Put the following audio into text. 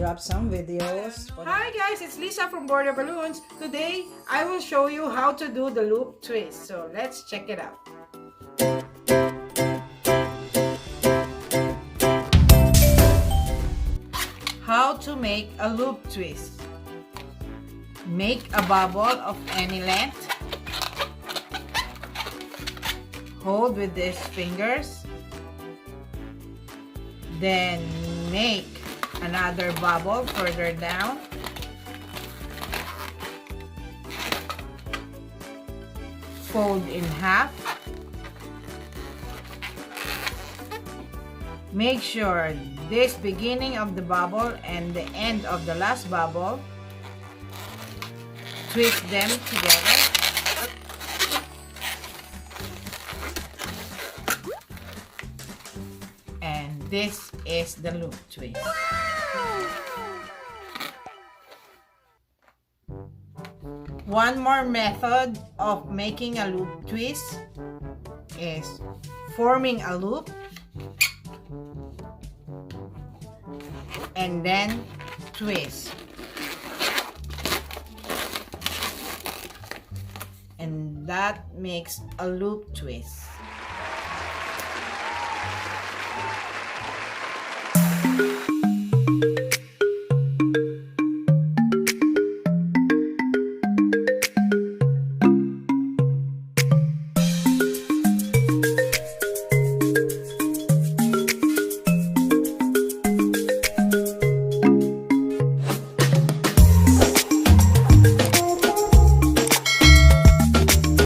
drop some videos. Hi guys, it's Lisa from Border Balloons. Today, I will show you how to do the loop twist. So let's check it out. How to make a loop twist. Make a bubble of any length. Hold with these fingers. Then make another bubble further down. Fold in half. Make sure this beginning of the bubble and the end of the last bubble, twist them together. And this is the loop twist. One more method of making a loop twist is forming a loop and then twist. And that makes a loop twist.